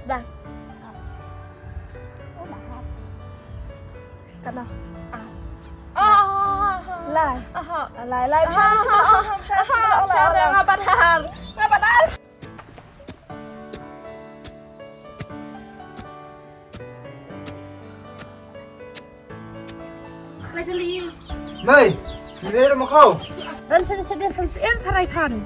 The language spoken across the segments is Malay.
sudah. Kan dah. Lai. Lai. Syarah ngapain? Mày, nhìn đây là mà không? Dan sedih sensian sarai kan.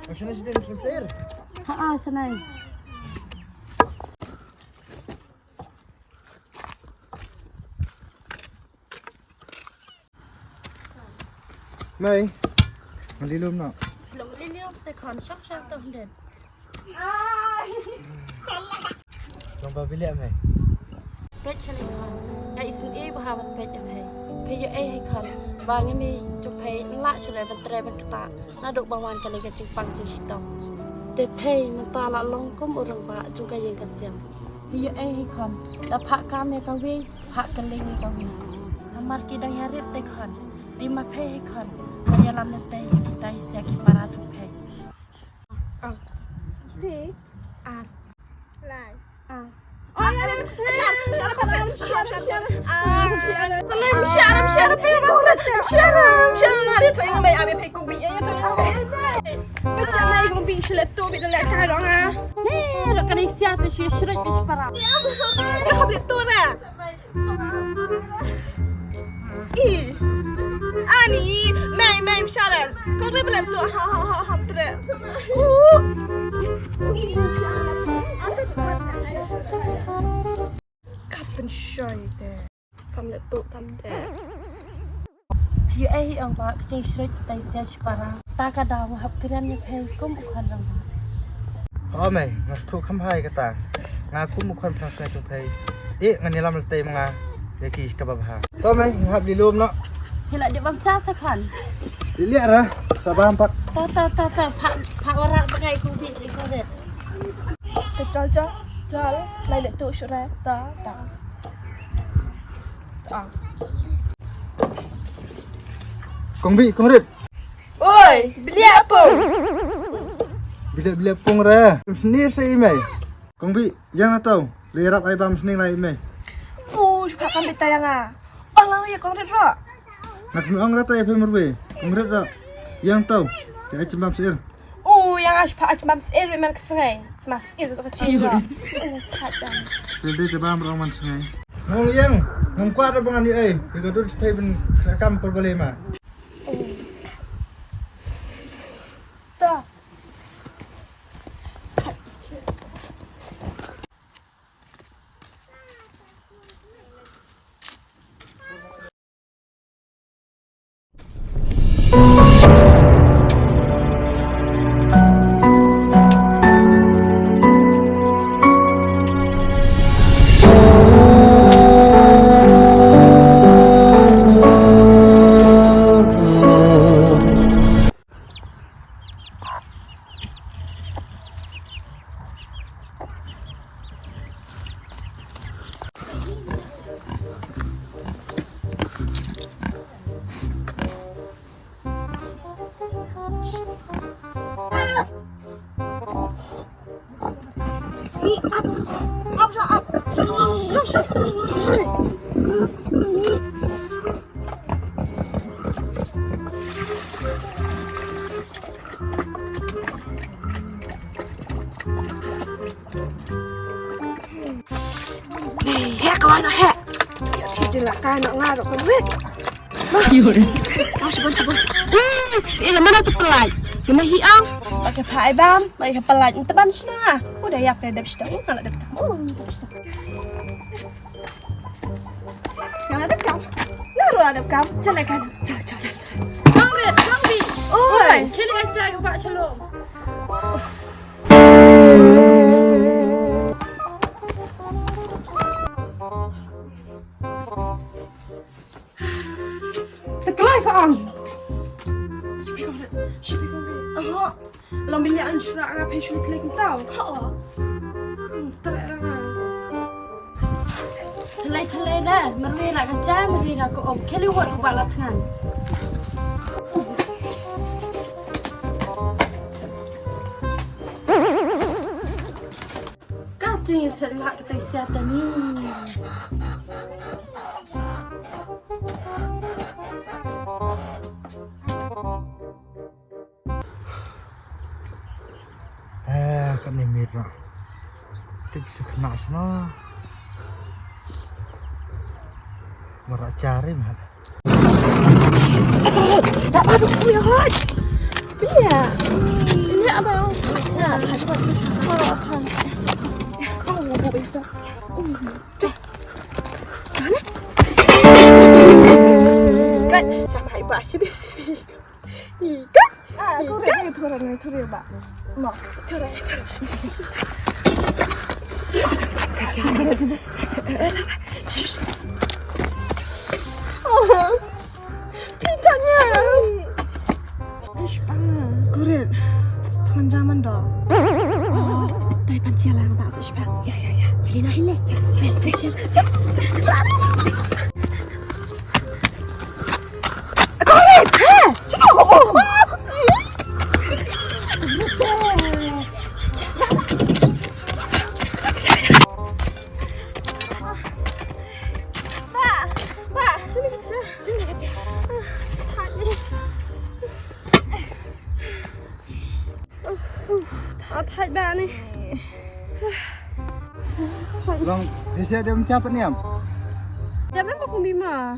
Macam ni sedih sempir. Senang. Mày, mandi lum nak. Lom lilium sekon syok tahun den. Jumpa bilik mày. Pet chale kan. Ya isin bahawan pet ya pay. Pay yo hai kan. Bangi mi jok pay la chale bentre ben kata. Naduk bawan kali ka pang stop. Te pay mentala longkom orang ba juga yang kan siam. Pay yo hai kan. Da phak kam ya ka wi, phak kaling ya ka wi. Amar ki dang harit te kan. Di ma pay kan. Ya lam te kita isia ki para jok pay. Lai. Ani, mai Sharon. Kau ni belah tu, ha tre. Kapan shy deh? Sampai tu sampai. Yu ai ang ba kecing shrit tai sia para. Ta ka daw hab kran ni phe kum ukhan rang. Mày, ngas tu kham hai kata. Ngaku mukhan prasai tu pay. Ngani lam latay mga yaki kababha. To mày, ngap di lum nak. Hila di bam cha sa khan. Lihat lah, sabah empat. Ta pak wara bagai ku bi ri ko ret. Kecol. Lai le tu syurah. Ta. Kong rit. Oi, beli apa? Bila pung ra. Sendiri saya mày. Kong yang tahu. Lerap ai bam sendiri lai mày. Cepat kan betayang ah. Allah ya kau dah. Nak nuang rata ya pemurbe. Kong rit ra. Yang tahu. Ya cembam sir. Yang ashpa macam sir memang kesengai. Semas sir tu kecil lah. Kadang. Jadi coba orang man sengai. Ngong kuat apa ngan ai. Bigo tu pay ben kam problema. Ta. Kalau nak hek, ya cijilah kan nak ngarok kan wek. Sebon. Si mana tu pelaj? Kena hiang. Pakai pai bam, pakai pelaj teban sana. Udah ya kayak dah sudah, nak dah. Yang ada kau. Naruh ada kau, jalan kan. Jalan. Kang bi. Oi, kili aja ke Pak Shalom. Tekelai Fang. Siapa kau? Lam bilik ansyura ngap hesu kelek tau. Terang. Telai dah, merwira kaca, merwira ko om. Keli wat ko balat kan. selak kita siapa ni? Kan ni mirna. Kita bisa kena sana. Merak cari mah. Tak patut kamu ya, Hot. Iya. Ini apa yang? Nah, kasih buat sesuatu kan. Kamu mau buat itu? Cek. Mana? Kan sama ibu aja bi. Ika. Aku rasa itu orang yang turi ba. Mau turi. Oh, pintanya. Spang, kuret. Tuan zaman dah. Oh, tapi pancian lah tak usah spang. Ya. Pilih nak hilang. Ya, pancian. Cepat. Kuret. Sini kecil. Tak dah ni. Bang, Asia dia mencapat ni am. Dah berapa kau bima?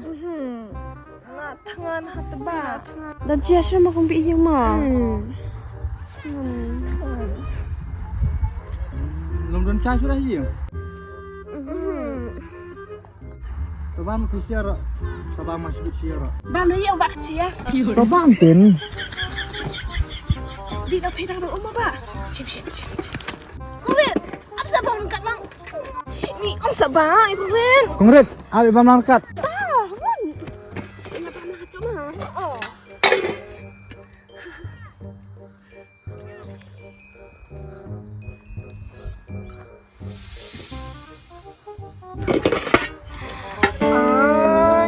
Nak tangan hat tebak. Dan cia sama kau bi yang mah. Belum cah sudah hilang. Tabang kesiara, sabang masuk kesiara. Bang ni yang bak kecil ya. Tabang pin. Di dah pedang dah umma ba. Siap. Kuret. Apa sabang kat lang? Ni om sabang kuret. Kongret, awi bam langkat. Kenapa nak cuma? Oh.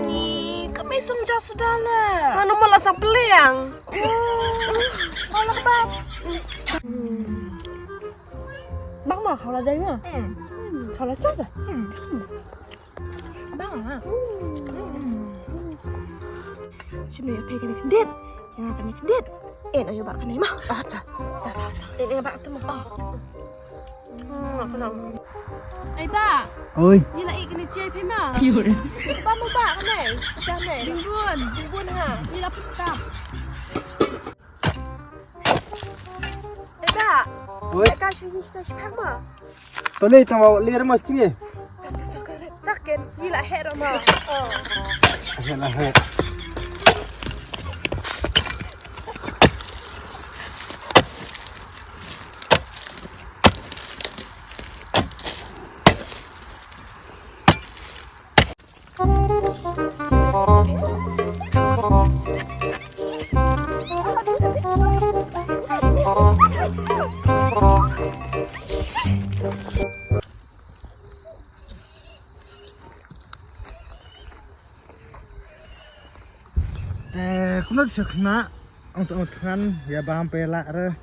Ni kami sumja sudah lah. Mana malah sang peliang? Malah bab. Bang mah kalau ada mah. Kalau cakap. Bang ah. Cuma ya pegang kendit. Yang akan kendit. Ayo bak kan mah. Tak. Ini bak tu mah. Apa nak? Ba. Oi. Ni nak ikut ni cai pema. Yur. Ba mau bak kan ni? Macam ni. Bimbun ha. Ni dah petang. Ba. Oi. Kau sini sudah sepema. Toleh tang lir mas sini. Takkan gila hero mah. Oh. Alah. Kunut sekna untuk makan ya bang pelak re.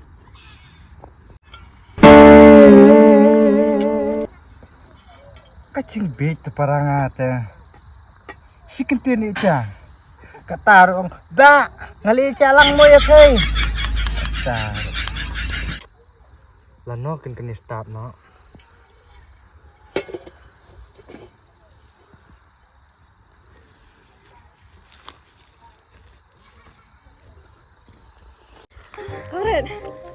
Kacing bet perangat si kentin ica katarong da ngali calang mo ya kay tar lano ken stop no. Kuret.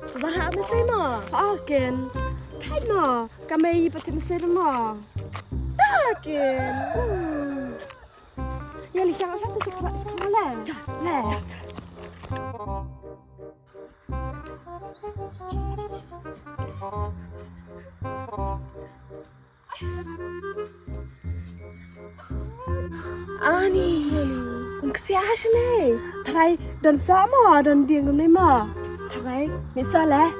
Sebahagian mesej mah. Aken. Thai mah. Kami pati mesej mah. Taken. Ya li siang siang tu sekarang lah. Lah. Ani. Kesiahan ni. Thai dan sama dan dia ni mah. Thai ni salah.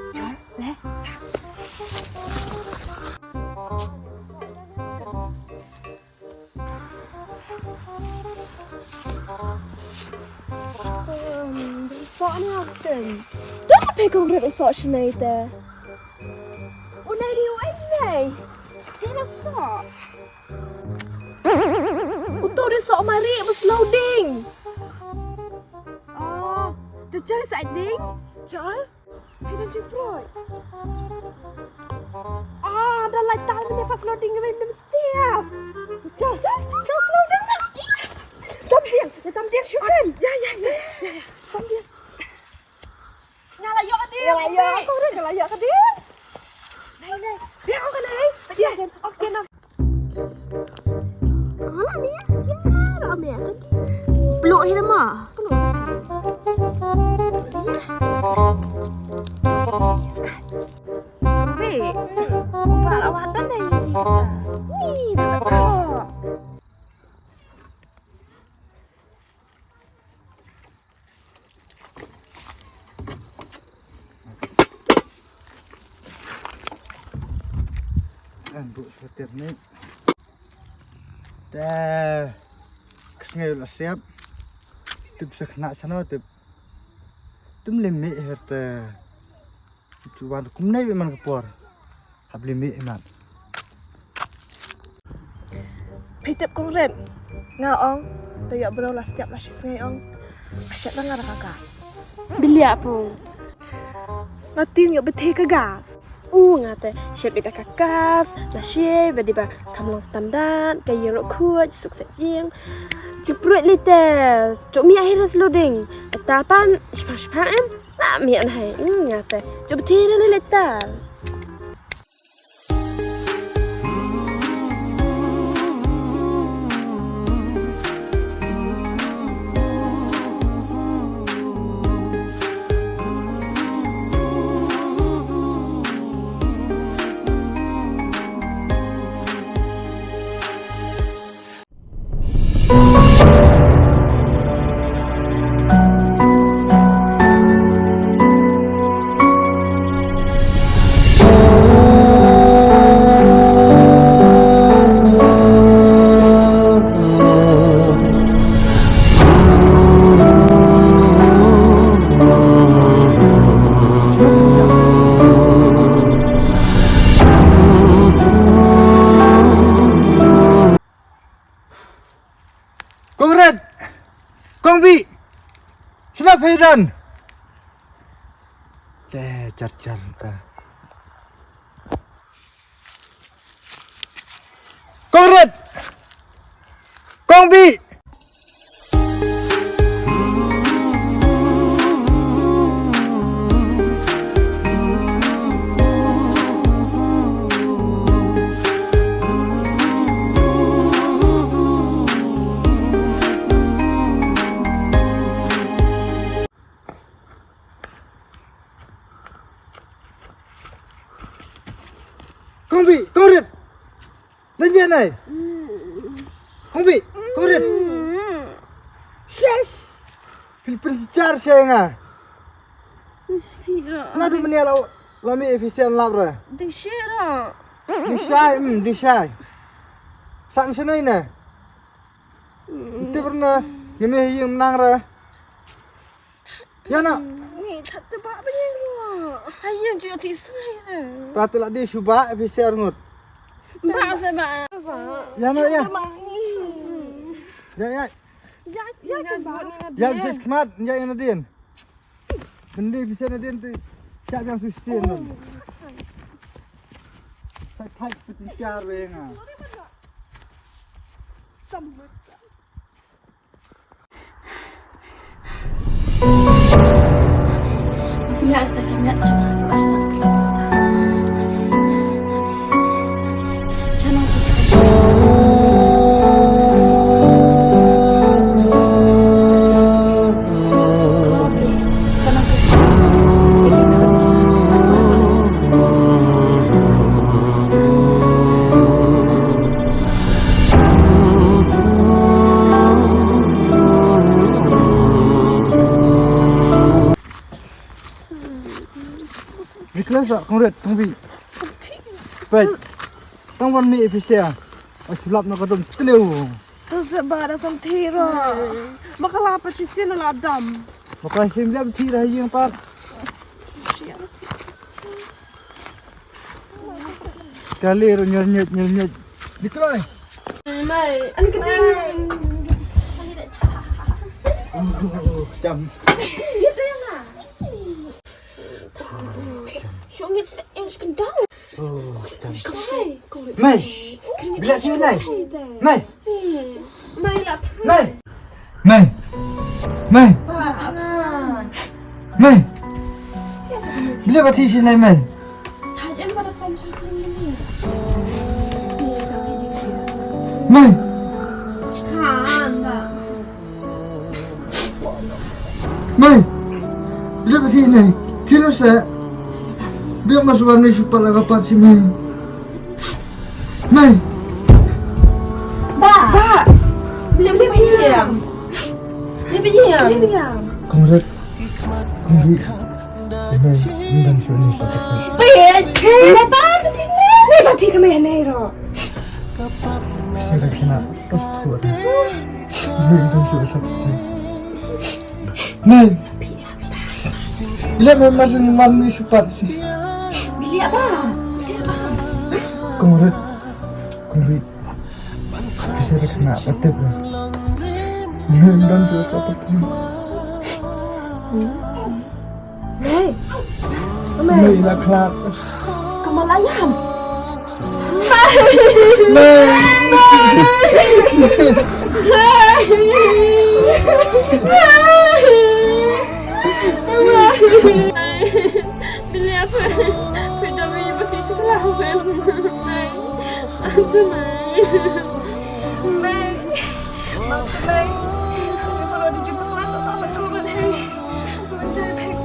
Lah. Soalnya kan, dah pegang red usah sini teh. Oh, nanti awak ni. Masa? Untuk dia sok mari bus loading. Oh, tu cari siding? Cari? Hidden Jiproy. Ah, dah lai tahu punya fast loading ni mesti ya. Cari loading. Tam dia syukur. Ya. Tam dia. Ngalayo ka din. Ngalayo ako rin. Ngalayo ka din. Nay. Dia ako ka na eh. Okay na. Alah ni ya. Ramai kan. Peluk ni nama. Peluk. Baik. Buat awatan dah ni. Ni dah tak. Bu setir ni. Dah kesengay ulah siap. Tip sekena sana tip. Tum lemik herta. Cuba kumnai memang kepor. Hab lemik emat. Pitip kong red. Ngaong. Dayak berolah setiap lasi sengai ong. Asyik lah ngarah gas. Biliak pun. Nanti yuk betih ke gas. Ngate chef beta kakas la chef bedi ba kamlong standard kaya ro kuat sukses yang Jiproy lite cuk mi akhir loading talpan shpa la mi an hai ngate cuk tira ni letal Kong Bi, kenapa Hidan? Jar ta. Kong Red, Kong Bi. Kong Bi, Kong Red. Lên này. Kong Bi, Kong Red. Shush. Philippines char sayang. Nadu menia lami efisien labra. Ding shira. Disai. Sang sana ini. Itu pernah gini yang menang ra. Ya nak. Ni tak tebak banyak ni. Ayah juga tisai dah. Patutlah dia subak efisien ngut. Bak sebab. Ya nak ya. Ya. Ya bisa kemat, ya yang nadien. Benda bisa nadien tu. Siap yang susah tu. Saya tak peticar benga. Ya kita kami cuma pasang. Ikhlas tak Kong Red, Kong Bi? Baik. Tang wan mi efisien. Sulap nak kadum teliu. Tu sebab dah samtira. Bakal apa cisin lah dam. Pakai sim jam tira yang pat. sekali nyernyet. Nikolai. Mày, anh cái tên Jam. Biết đấy à? Xuống nghe sẽ em cần đau. Jam. Con đây. Mày. Lihat sini, Nay. Mày. Mày là Mày. Mày. Mày. bà thằng à. Mày. Bila kau di sini, Mày? Thằng em pada pom susun ini. Mày. Thằng à. Mày. Bila kau di sini? Kilo saya. Biar masuk warna supaya lagapat si Mày. Mày. Ba. Dia bây giờ. Kongret. Kongret. Mày, mình đang suy nghĩ sao vậy? Biết. Ba ba thì nè. Ba thì cái mày này rồi. Saya dah kena tua dah. Mày đang suy nghĩ sao vậy? Mày. Bila Mày masuk warna supaya si. Bili apa? Kongret. Saya dah kena patut dah. Mày đang suy nghĩ sao vậy? Mày. Mày là khlat. Kamu layam. Bili apa? Beda bili pasti setelah Mày. Apa Mày? Mày. Maksud Mày. Kami perlu dijemput langsung sama teman Hei. Semenjak pagi.